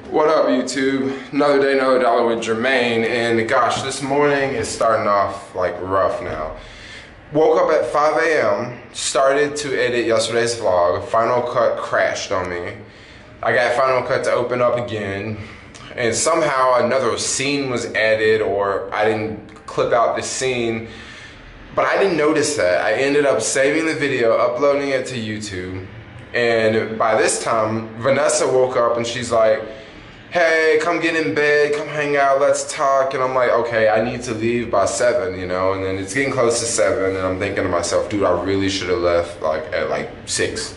What up, YouTube? Another day, another dollar with Jermaine, and gosh, this morning is starting off like rough now. Woke up at 5 a.m., started to edit yesterday's vlog. Final Cut crashed on me. I got Final Cut to open up again, and somehow another scene was added, or I didn't clip out the scene, but I didn't notice that. I ended up saving the video, uploading it to YouTube, and by this time, Vanessa woke up and she's like, hey, come get in bed, come hang out, let's talk. And I'm like, okay, I need to leave by 7, you know, and then it's getting close to 7, and I'm thinking to myself, dude, I really should have left at 6.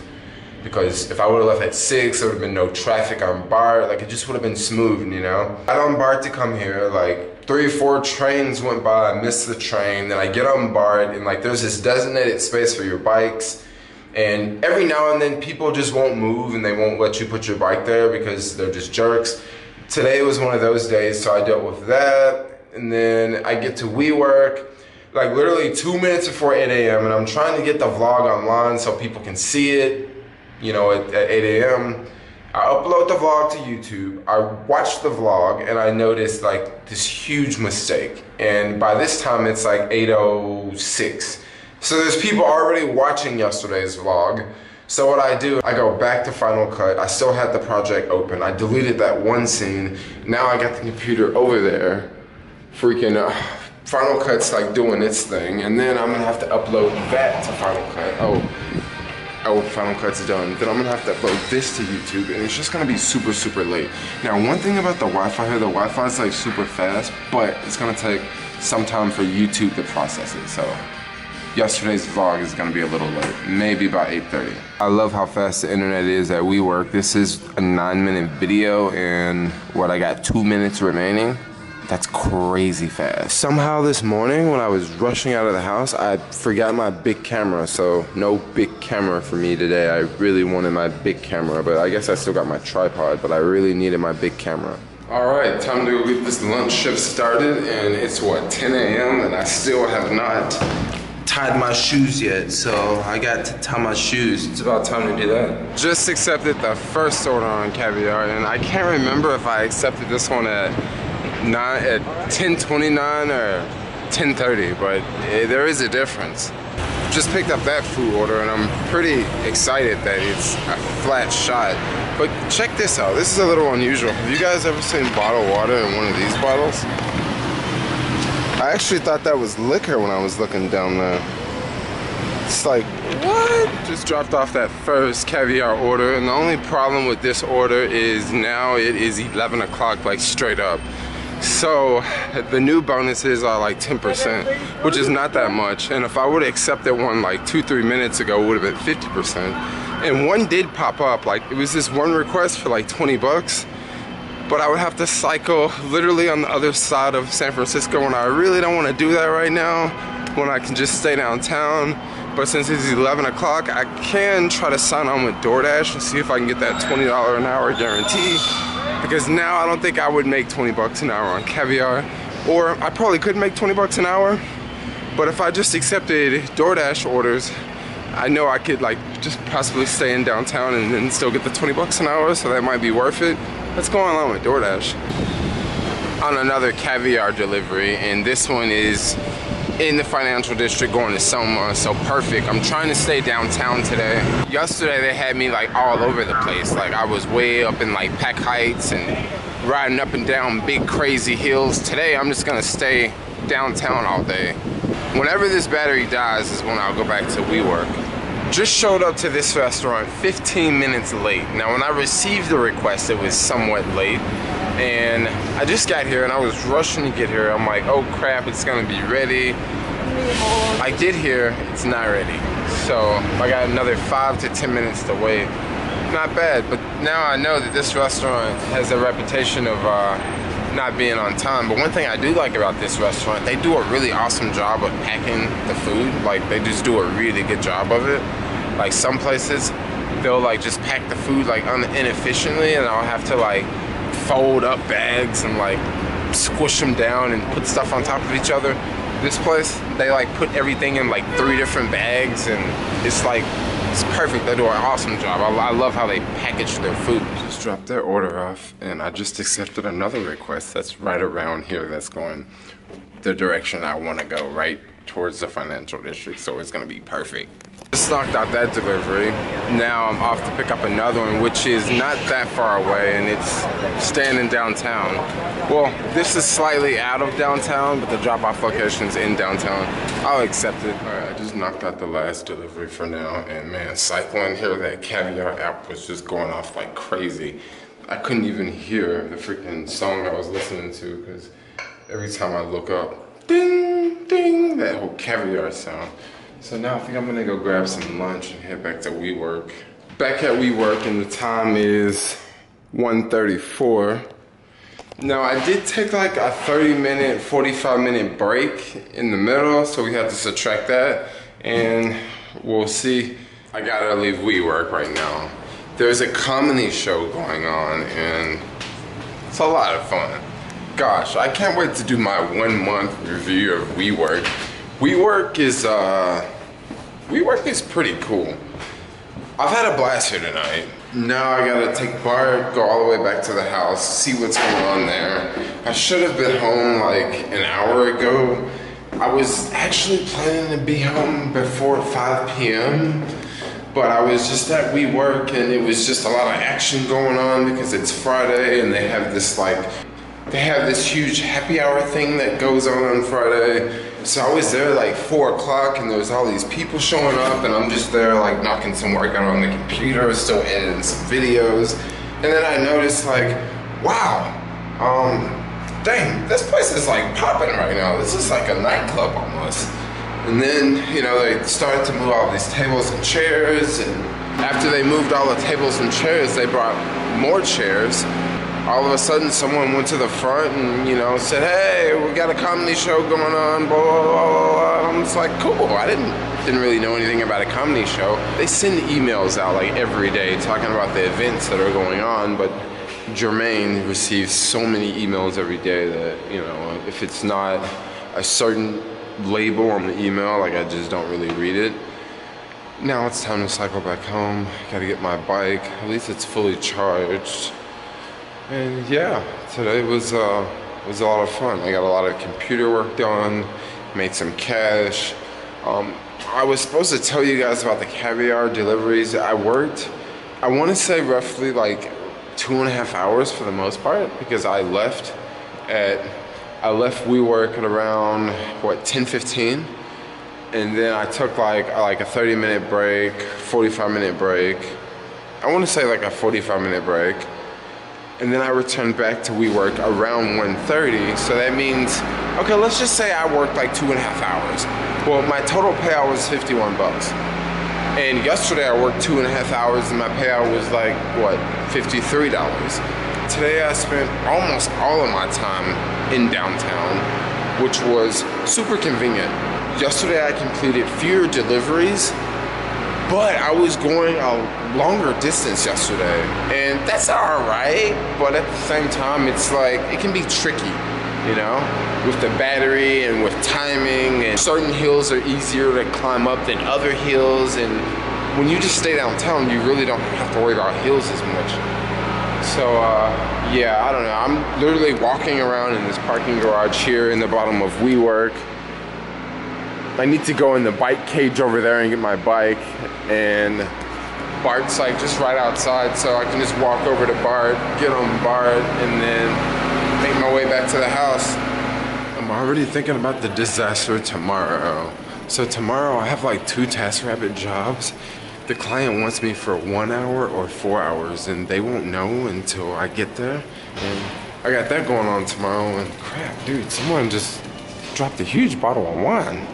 Because if I would have left at 6, there would have been no traffic on BART, like it just would have been smooth, you know? I got on BART to come here, like 3 or 4 trains went by, I missed the train, then I get on BART, and like there's this designated space for your bikes. And every now and then people just won't move and they won't let you put your bike there because they're just jerks. Today was one of those days, so I dealt with that. And then I get to WeWork, like literally 2 minutes before 8 a.m. and I'm trying to get the vlog online so people can see it, you know, at 8 a.m. I upload the vlog to YouTube, I watch the vlog, and I noticed like this huge mistake. And by this time it's like 8:06. So there's people already watching yesterday's vlog. So what I do, I go back to Final Cut. I still had the project open. I deleted that one scene. Now I got the computer over there. Freaking Final Cut's like doing its thing. And then I'm gonna have to upload that to Final Cut. Oh, Final Cut's done. Then I'm gonna have to upload this to YouTube, and it's just gonna be super, super late. Now, one thing about the Wi-Fi here, the Wi-Fi's like super fast, but it's gonna take some time for YouTube to process it, so. Yesterday's vlog is gonna be a little late, maybe by 8:30. I love how fast the internet is at WeWork. This is a 9-minute video, and what, I got 2 minutes remaining? That's crazy fast. Somehow this morning when I was rushing out of the house, I forgot my big camera, so no big camera for me today. I really wanted my big camera, but I guess I still got my tripod, but I really needed my big camera. All right, time to go get this lunch shift started, and it's what, 10 a.m. and I still have not tied my shoes yet, so I got to tie my shoes. It's about time to do that. Just accepted the first order on Caviar, and I can't remember if I accepted this one at 10:29 or 10:30, but there is a difference. Just picked up that food order, and I'm pretty excited that it's a flat shot. But check this out. This is a little unusual. Have you guys ever seen bottled water in one of these bottles? I actually thought that was liquor when I was looking down there. It's like, what? Just dropped off that first Caviar order, and the only problem with this order is now it is 11 o'clock, like straight up. So the new bonuses are like 10%, which is not that much. And if I would have accepted one like 2-3 minutes ago, it would have been 50%. And one did pop up, like it was this one request for like 20 bucks. But I would have to cycle literally on the other side of San Francisco, and I really don't want to do that right now when I can just stay downtown. But since it's 11 o'clock, I can try to sign on with DoorDash and see if I can get that $20 an hour guarantee. Because now I don't think I would make 20 bucks an hour on Caviar. Or I probably could make 20 bucks an hour. But if I just accepted DoorDash orders, I know I could like just possibly stay in downtown and then still get the 20 bucks an hour, so that might be worth it. Let's go on with DoorDash. On another Caviar delivery, and this one is in the financial district going to Soma, so perfect. I'm trying to stay downtown today. Yesterday they had me like all over the place. Like I was way up in like Peck Heights and riding up and down big crazy hills. Today I'm just gonna stay downtown all day. Whenever this battery dies is when I'll go back to WeWork. Just showed up to this restaurant 15 minutes late. Now when I received the request, it was somewhat late. And I just got here and I was rushing to get here. I'm like, oh crap, it's gonna be ready. I get here, it's not ready. So I got another 5 to 10 minutes to wait. Not bad, but now I know that this restaurant has a reputation of not being on time. But one thing I do like about this restaurant, they do a really awesome job of packing the food. Like they just do a really good job of it. Like some places, they'll like just pack the food like inefficiently, and I'll have to like fold up bags and like squish them down and put stuff on top of each other. This place, they like put everything in like 3 different bags, and it's like It's perfect. They do an awesome job. I love how they package their food. Just dropped their order off, and I just accepted another request that's right around here that's going the direction I want to go, right towards the financial district, so it's gonna be perfect. Just knocked out that delivery. Now I'm off to pick up another one, which is not that far away, and it's staying in downtown. Well, this is slightly out of downtown, but the drop-off location's in downtown. I'll accept it. All right, I just knocked out the last delivery for now, and man, cycling here, that Caviar app was just going off like crazy. I couldn't even hear the freaking song I was listening to, because every time I look up, ding, ding, that whole Caviar sound. So now I think I'm gonna go grab some lunch and head back to WeWork. Back at WeWork, and the time is 1:34. Now I did take like a 30-minute, 45-minute break in the middle, so we have to subtract that, and we'll see. I gotta leave WeWork right now. There's a comedy show going on, and it's a lot of fun. Gosh, I can't wait to do my 1-month review of WeWork. WeWork is pretty cool. I've had a blast here tonight. Now I gotta take BART, go all the way back to the house, see what's going on there. I should have been home like an hour ago. I was actually planning to be home before 5 p.m. But I was just at WeWork, and it was just a lot of action going on because it's Friday, and they have this huge happy hour thing that goes on Friday. So I was there like 4 o'clock, and there's all these people showing up, and I'm just there like knocking some work out on the computer, still editing some videos. And then I noticed like, wow, dang, this place is like popping right now. This is like a nightclub almost. And then, you know, they started to move all these tables and chairs, and after they moved all the tables and chairs, they brought more chairs. All of a sudden, someone went to the front and, you know, said, hey, we got a comedy show going on, blah, blah, blah, blah. I'm just like, cool. I didn't really know anything about a comedy show. They send emails out like every day talking about the events that are going on, but Jermaine receives so many emails every day that, you know, if it's not a certain label on the email, like I just don't really read it. Now it's time to cycle back home. Gotta get my bike. At least it's fully charged. And yeah, today was a lot of fun. I got a lot of computer work done, made some cash. I was supposed to tell you guys about the Caviar deliveries. I worked, I want to say roughly like 2.5 hours for the most part, because I left WeWork at around, what, 10:15? And then I took like a 30-minute break, 45-minute break. I want to say like a 45-minute break. And then I returned back to WeWork around 1:30. So that means, okay, let's just say I worked like 2.5 hours. Well, my total payout was $51. And yesterday I worked 2.5 hours, and my payout was like, what, $53. Today I spent almost all of my time in downtown, which was super convenient. Yesterday I completed fewer deliveries, but I was going a longer distance yesterday, and that's all right, but at the same time, it's like, it can be tricky, you know, with the battery and with timing, and certain hills are easier to climb up than other hills, and when you just stay downtown, you really don't have to worry about hills as much. So, yeah, I don't know, I'm literally walking around in this parking garage here in the bottom of WeWork. I need to go in the bike cage over there and get my bike, and BART's like just right outside, so I can just walk over to BART, get on BART, and then make my way back to the house. I'm already thinking about the disaster tomorrow. So tomorrow I have like 2 TaskRabbit jobs. The client wants me for 1 hour or 4 hours, and they won't know until I get there. And I got that going on tomorrow, and crap, dude, someone just dropped a huge bottle of wine.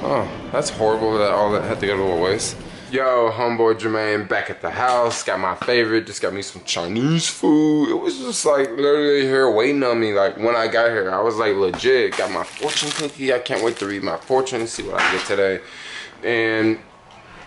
Oh, that's horrible that all that had to go to waste. Yo, homeboy Jermaine back at the house. Got my favorite, just got me some Chinese food. It was just like literally here waiting on me like when I got here. I was like legit. Got my fortune cookie. I can't wait to read my fortune and see what I get today. And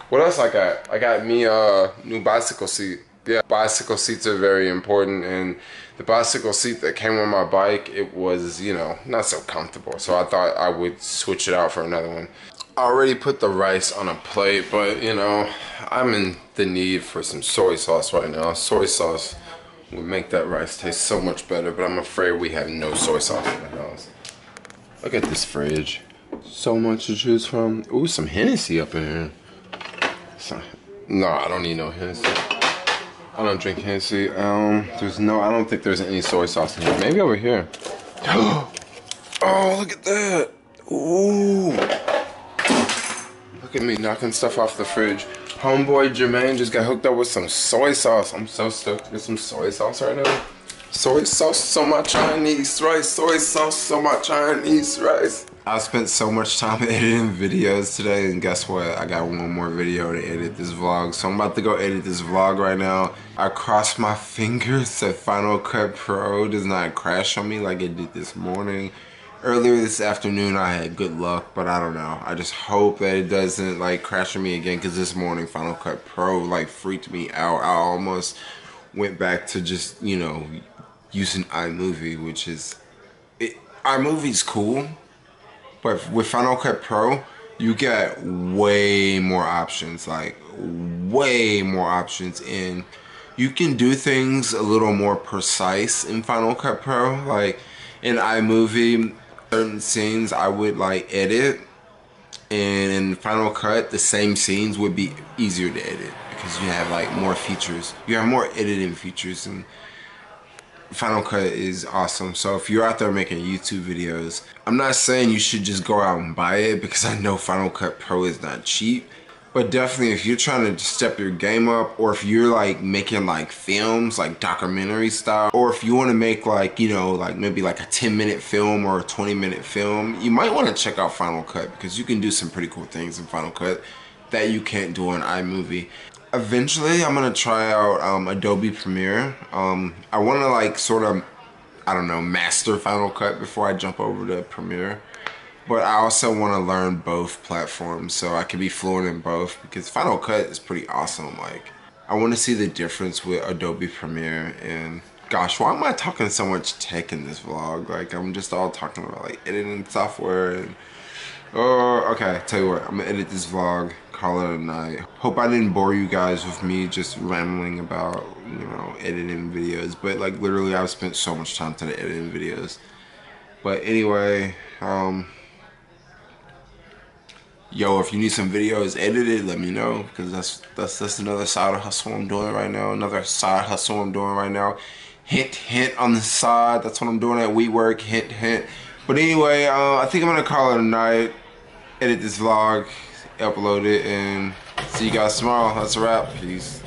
what else I got? I got me a new bicycle seat. Yeah, bicycle seats are very important, and the bicycle seat that came on my bike, it was, you know, not so comfortable. So I thought I would switch it out for another one. I already put the rice on a plate, but you know, I'm in the need for some soy sauce right now. Soy sauce would make that rice taste so much better, but I'm afraid we have no soy sauce in the house. Look at this fridge. So much to choose from. Ooh, some Hennessy up in here. No, I don't need no Hennessy. I don't drink Hennessy. I don't think there's any soy sauce in here. Maybe over here. Oh, look at that. Ooh. Look at me knocking stuff off the fridge. Homeboy Jermaine just got hooked up with some soy sauce. I'm so stoked to get some soy sauce right now. Soy sauce on my Chinese rice. Soy sauce on my Chinese rice. I spent so much time editing videos today, and guess what? I got one more video to edit this vlog. So I'm about to go edit this vlog right now. I crossed my fingers that Final Cut Pro does not crash on me like it did this morning. Earlier this afternoon I had good luck, but I don't know. I just hope that it doesn't like crash on me again, because this morning Final Cut Pro like freaked me out. I almost went back to just, you know, using iMovie, which is... iMovie's cool. But with Final Cut Pro, you get way more options, like way more options, and you can do things a little more precise in Final Cut Pro. Like in iMovie, certain scenes I would like edit, and in Final Cut, the same scenes would be easier to edit because you have like more features. You have more editing features, and Final Cut is awesome. So if you're out there making YouTube videos, I'm not saying you should just go out and buy it, because I know Final Cut Pro is not cheap, but definitely if you're trying to step your game up, or if you're like making like films, like documentary style, or if you want to make like, you know, like maybe like a 10-minute film or a 20-minute film, you might want to check out Final Cut, because you can do some pretty cool things in Final Cut that you can't do on iMovie. Eventually, I'm gonna try out Adobe Premiere. I wanna like sort of, I don't know, master Final Cut before I jump over to Premiere. But I also wanna learn both platforms so I can be fluent in both, because Final Cut is pretty awesome. Like, I wanna see the difference with Adobe Premiere. And gosh, why am I talking so much tech in this vlog? Like, I'm just all talking about like editing software and... Oh, okay, tell you what, I'm gonna edit this vlog, call it a night. Hope I didn't bore you guys with me just rambling about, you know, editing videos. But like literally I've spent so much time today editing videos. But anyway, yo, if you need some videos edited, let me know, because that's another side hustle I'm doing right now. Hint, hint on the side. That's what I'm doing at WeWork. Hint, hint. But anyway, I think I'm gonna call it a night. Edit this vlog, upload it, and see you guys tomorrow. That's a wrap. Peace.